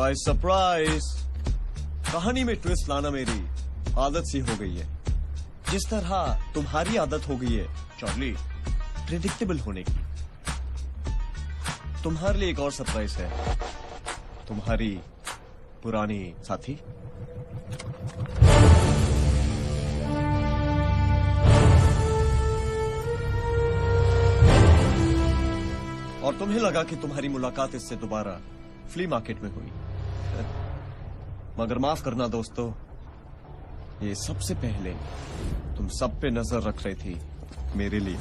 Surprise surprise. कहानी में twist लाना मेरी आदत सी हो गई है, जिस तरह तुम्हारी आदत हो गई है चार्ली प्रेडिक्टेबल होने की। तुम्हारे लिए एक और सरप्राइज है, तुम्हारी पुरानी साथी। और तुम्हें लगा कि तुम्हारी मुलाकात इससे दोबारा फ्ली मार्केट में हुई, मगर माफ करना दोस्तों, ये सबसे पहले तुम सब पे नजर रख रही थी मेरे लिए।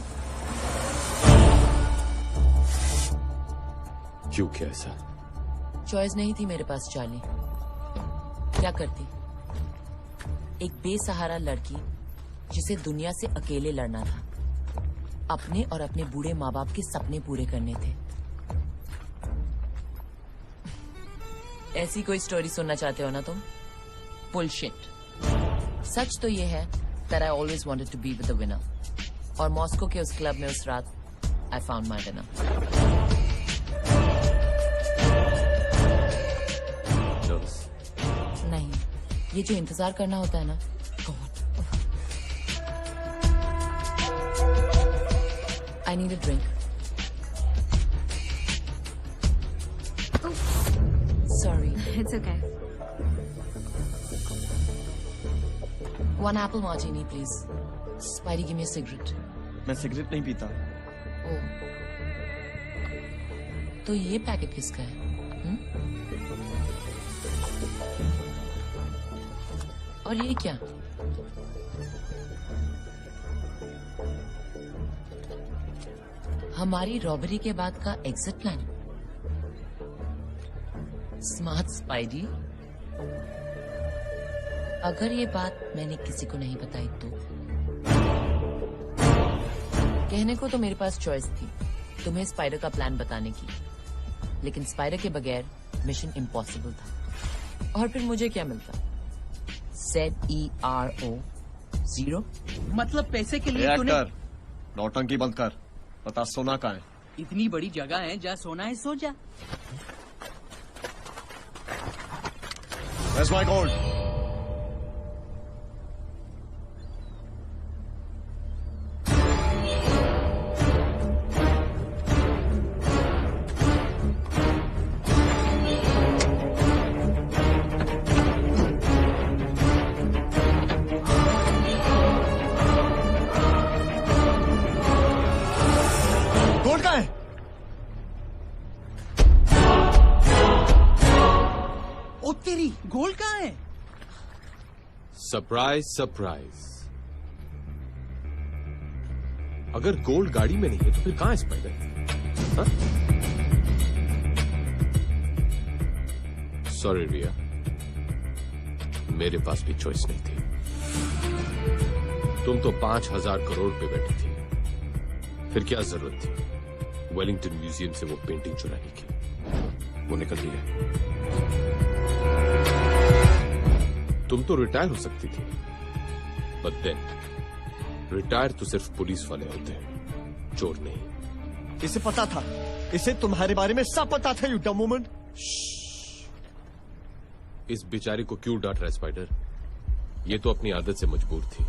क्यों, क्या ऐसा? चॉइस नहीं थी मेरे पास चार्ली। क्या करती? एक बेसहारा लड़की जिसे दुनिया से अकेले लड़ना था, अपने और अपने बूढ़े माँ बाप के सपने पूरे करने थे। ऐसी कोई स्टोरी सुनना चाहते हो ना तुम? बुलशिट। सच तो ये है that I always wanted to be with the winner। और मॉस्को के उस क्लब में उस रात I found my winner। नहीं, ये जो इंतजार करना होता है ना, I need a drink। Sorry। It's okay। One apple martini, please। Spidey, give me a cigarette। मैं सिगरेट नहीं पीता। ओह, तो ये पैकेट किसका है? और ये क्या? हमारी रॉबरी के बाद का एग्जिट प्लान। Smart spidey. अगर ये बात मैंने किसी को नहीं बताई तो? कहने को तो मेरे पास चॉइस थी तुम्हें स्पाइडर का प्लान बताने की, लेकिन स्पाइडर के बगैर मिशन इम्पॉसिबल था। और फिर मुझे क्या मिलता? ZERO 0। मतलब पैसे के लिए तूने नौटंकी बंद कर, बता सोना कहाँ है? इतनी बड़ी जगह है, जहाँ सोना है सो जा। Where's my gold? गोल्ड कहाँ है? ओ तेरी, गोल्ड कहाँ है? Surprise surprise. अगर गोल्ड गाड़ी में नहीं है तो फिर कहां है स्पाइडर? सॉरी रिया, मेरे पास भी चॉइस नहीं थी। तुम तो 5,000 करोड़ पे बैठी थी, फिर क्या जरूरत थी वेलिंगटन म्यूजियम से वो पेंटिंग चुराने की? वो निकल रही है। तुम तो रिटायर हो सकती थी, बट देन रिटायर तो सिर्फ पुलिस वाले होते हैं, चोर नहीं। इसे पता था, इसे तुम्हारे बारे में सब पता था, यू डम वुमन। इस बेचारे को क्यों डांट रहा है स्पाइडर? ये तो अपनी आदत से मजबूर थी।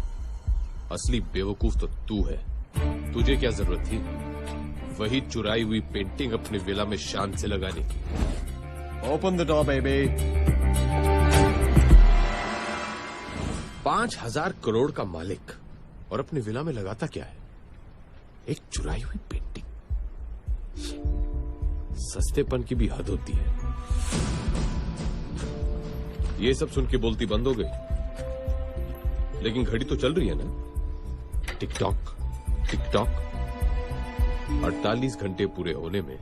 असली बेवकूफ तो तू है। तुझे क्या जरूरत थी वही चुराई हुई पेंटिंग अपने विला में शान से लगाने की? Open the door baby. 5,000 crore का मालिक और अपने विला में लगाता क्या है? एक चुराई हुई पेंटिंग। सस्तेपन की भी हद होती है। ये सब सुन के बोलती बंद हो गई, लेकिन घड़ी तो चल रही है ना। Tick tock tick tock. 48 घंटे पूरे होने में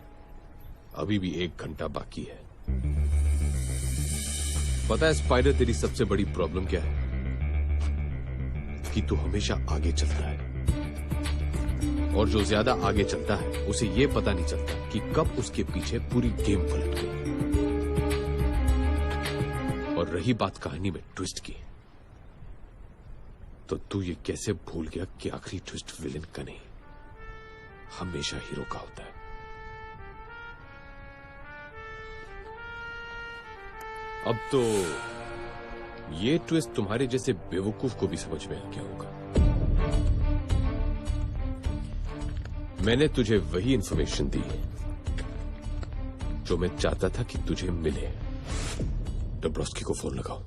अभी भी 1 घंटा बाकी है। पता है स्पाइडर, तेरी सबसे बड़ी प्रॉब्लम क्या है? कि तू हमेशा आगे चलता है, और जो ज्यादा आगे चलता है उसे यह पता नहीं चलता कि कब उसके पीछे पूरी गेम पलट गई। और रही बात कहानी में ट्विस्ट की, तो तू ये कैसे भूल गया कि आखिरी ट्विस्ट विलेन का नहीं, हमेशा हीरो का होता है। अब तो ये ट्विस्ट तुम्हारे जैसे बेवकूफ को भी समझ में आ गया होगा। मैंने तुझे वही इंफॉर्मेशन दी जो मैं चाहता था कि तुझे मिले। डब्रोस्की को फोन लगाओ।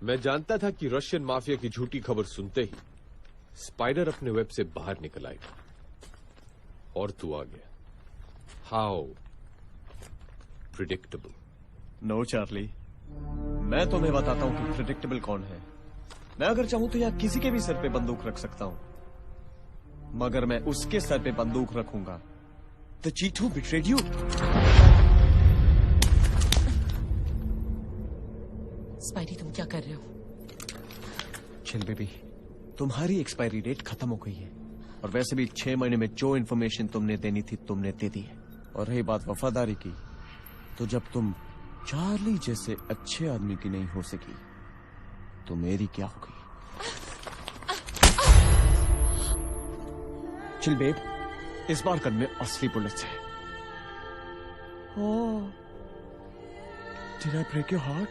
मैं जानता था कि रशियन माफिया की झूठी खबर सुनते ही स्पाइडर अपने वेब से बाहर निकल आएगा और तू आ गया। How predictable. नो चार्ली, मैं तुम्हें बताता हूं कि प्रिडिक्टेबल कौन है। मैं अगर चाहूं तो यहां किसी के भी सर पे बंदूक रख सकता हूं, मगर मैं उसके सर पे बंदूक रखूंगा the cheat who betrayed you. Spidey, तुम क्या कर रहे हो? चिल बेबी, तुम्हारी एक्सपायरी डेट खत्म हो गई है, और वैसे भी 6 महीने में जो इन्फॉर्मेशन तुमने देनी थी तुमने दे दी है। और रही बात वफादारी की, तो जब तुम चार्ली जैसे अच्छे आदमी की नहीं हो सकी तो मेरी क्या हो गई? चिल बेब, इस बार गन में असली बुलेट्स है। Oh, did I break your heart?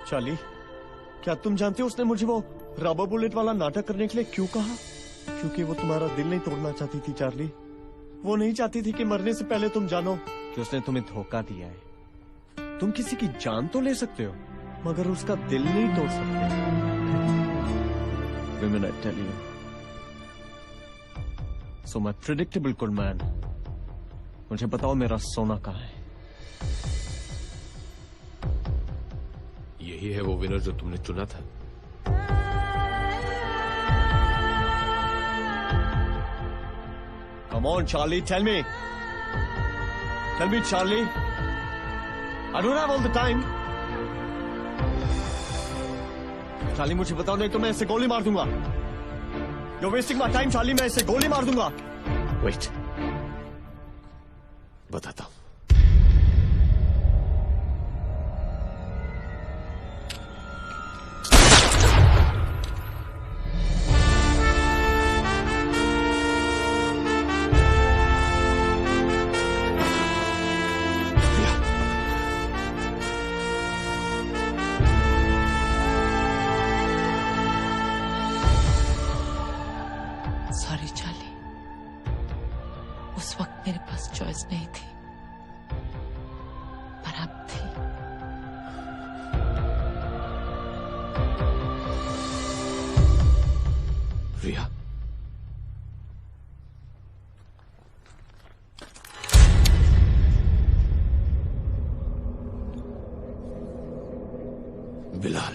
Charlie, क्या तुम जानते हो उसने मुझे वो रबर बुलेट वाला नाटक करने के लिए क्यों कहा? क्योंकि वो तुम्हारा दिल नहीं तोड़ना चाहती थी चार्ली। वो नहीं चाहती थी कि मरने से पहले तुम जानो कि उसने तुम्हें धोखा दिया है। तुम किसी की जान तो ले सकते हो, मगर उसका दिल नहीं तोड़ सकते। Women, I tell you. So my predictable good man, मुझे बताओ मेरा सोना कहाँ है? यही है वो विनर जो तुमने चुना था। Come on, Charlie, tell me. Tell me, Charlie. I don't have all the time. Charlie, मुझे बताओ, नहीं तो मैं इसे गोली मार दूंगा। You're wasting my time, Charlie. मैं इसे गोली मार दूंगा। Wait. बताता हूं। सॉरी चार्ली, उस वक्त मेरे पास चॉइस नहीं थी, पर अब थी। रिया, बिलाल,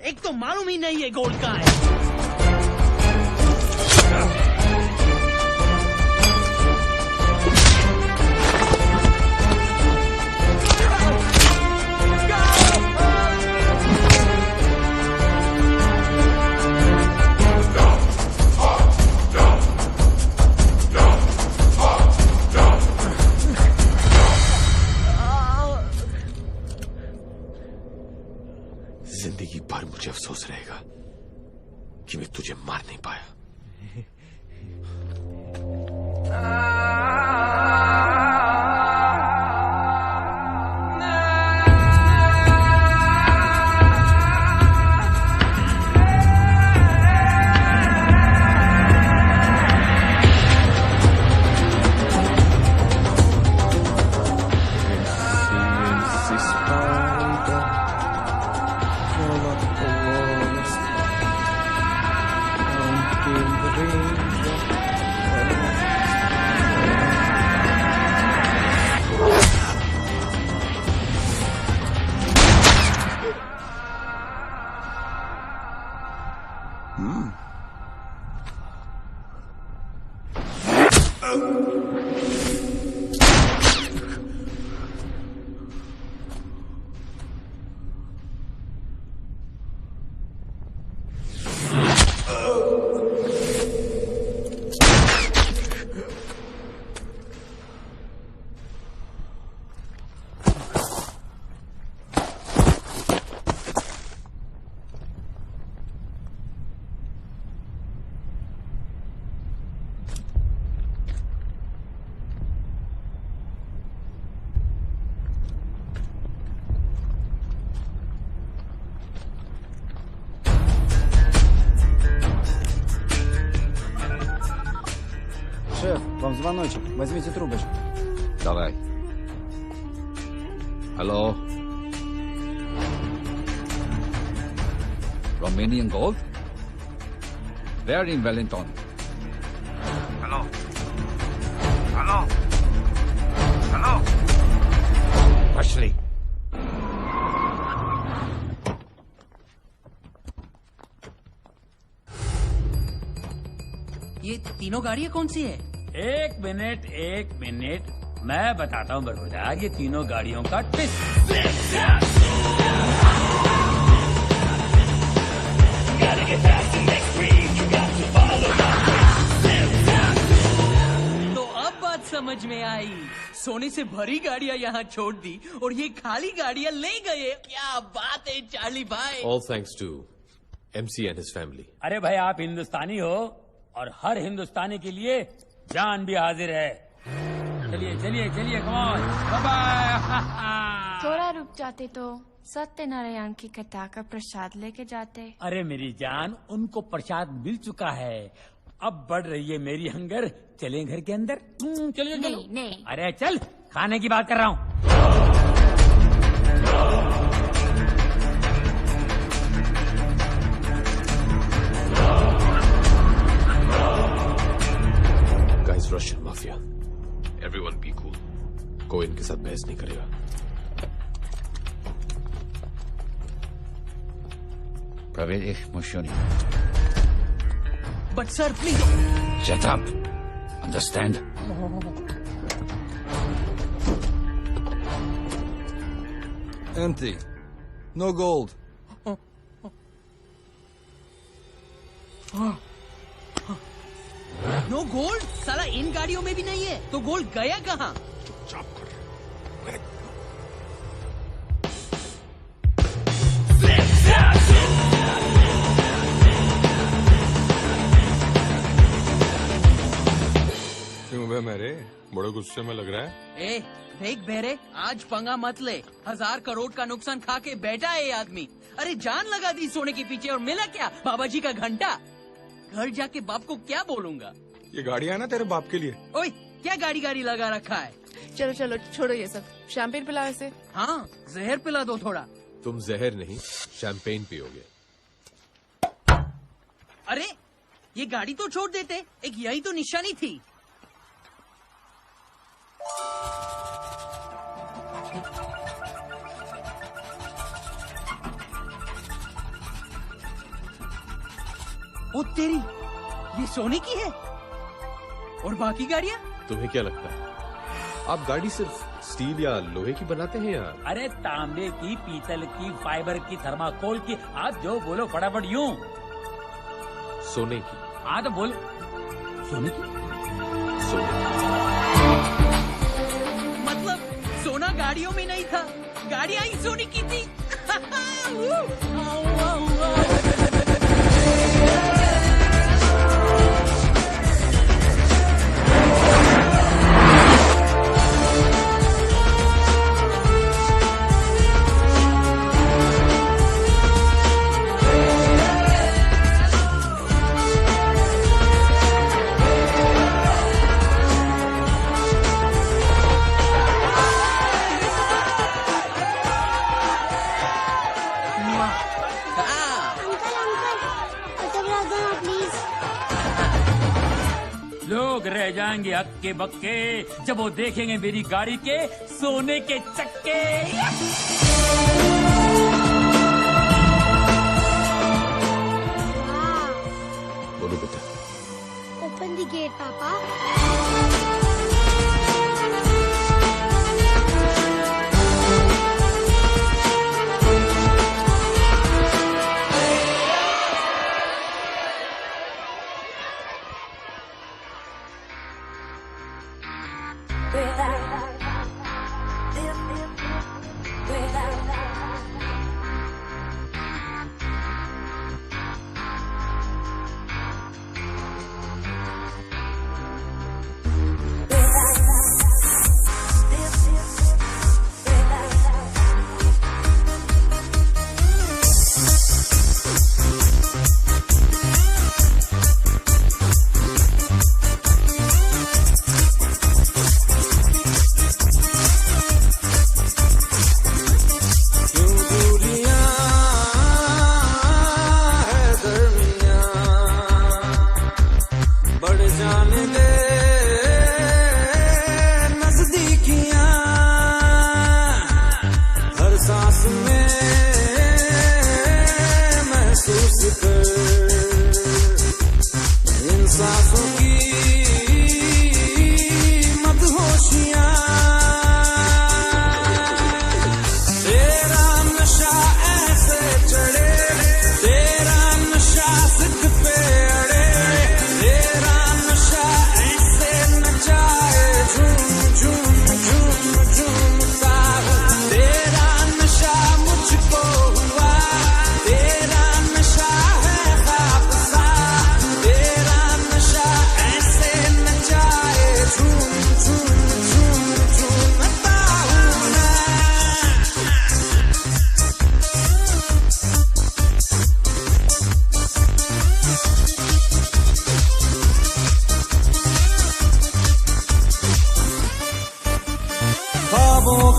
एक तो मालूम ही नहीं है गोल्ड कहाँ है। जिंदगी भर मुझे अफसोस रहेगा कि मैं तुझे मार नहीं पाया। Шеф, вам звоночек. Возьмите трубочку. Давай. Hello. Romanian gold? Where in Wellington? Hello. Hello. Hello. Ashley. ये तीनों गाड़ियाँ कौन सी है? एक मिनट मैं बताता हूँ बरखुरदार, ये तीनों गाड़ियों का ट्विस्ट। तो अब बात समझ में आई। सोने से भरी गाड़ियाँ यहाँ छोड़ दी और ये खाली गाड़ियाँ ले गए। क्या बात है चार्ली भाई। All thanks to MC and his family. अरे भाई आप हिंदुस्तानी हो और हर हिंदुस्तानी के लिए जान भी हाजिर है। चलिए चलिए चलिए, कम ऑन, बाय बाय। थोड़ा रुक जाते तो सत्यनारायण की कथा का प्रसाद लेके जाते। अरे मेरी जान, उनको प्रसाद मिल चुका है, अब बढ़ रही है मेरी हंगर। चलें घर के अंदर। चलिए चलो। नहीं। अरे चल, खाने की बात कर रहा हूँ। Guys, Russian mafia. Everyone be cool. कोई इनके साथ बहस नहीं करेगा। Provedь их мужчине. But sir, please. Shut up. Understand? Empty. No gold. No gold? साला इन गाड़ियों में भी नहीं है, तो गोल्ड गया कहाँ? क्यों बे मेरे बड़े गुस्से में लग रहा है? ए देख बेरे, आज पंगा मत ले। 1000 करोड़ का नुकसान खा के बैठा है ये आदमी। अरे जान लगा दी सोने के पीछे और मिला क्या? बाबा जी का घंटा। घर जाके बाप को क्या बोलूंगा? ये गाड़ियाँ ना तेरे बाप के लिए। ओए क्या गाड़ी लगा रखा है? चलो चलो छोड़ो ये सब, शैंपेन पिलाओ इसे। हाँ जहर पिला दो थोड़ा। तुम जहर नहीं, शैंपेन पियोगे। अरे ये गाड़ी तो छोड़ देते, एक यही तो निशानी थी। ओ तेरी, ये सोने की है। और बाकी गाड़ियाँ? तुम्हें क्या लगता है आप गाड़ी सिर्फ स्टील या लोहे की बनाते हैं यार? अरे तांबे की, पीतल की, फाइबर की, थर्माकोल की, आप जो बोलो फटाफट यूं। सोने की। हाँ तो बोलो। सोने की? सोने की। मतलब सोना गाड़ियों में नहीं था, गाड़ियाँ ही सोने की थी। लोग रह जाएंगे हक्के बक्के जब वो देखेंगे मेरी गाड़ी के सोने के चक्के। बोलो बेटा। ओपन द गेट पापा।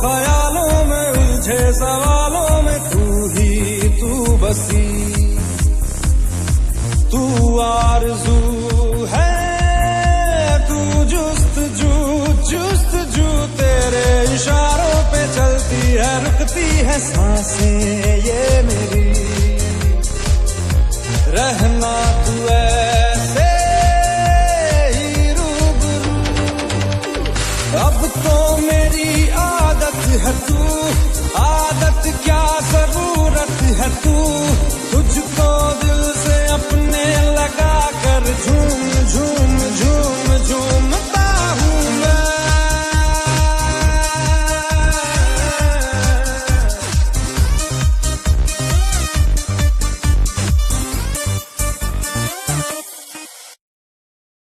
ख्यालों में उलझे सवालों में तू बसी, तू आरज़ू है, तू जुस्तजू तेरे इशारों पे चलती है, रुकती है सांसें ये मेरी, रहना तू ऐसे ही रूबरू। अब तो मेरी आदत है तू, आदत क्या जरूरत है तू, तुझको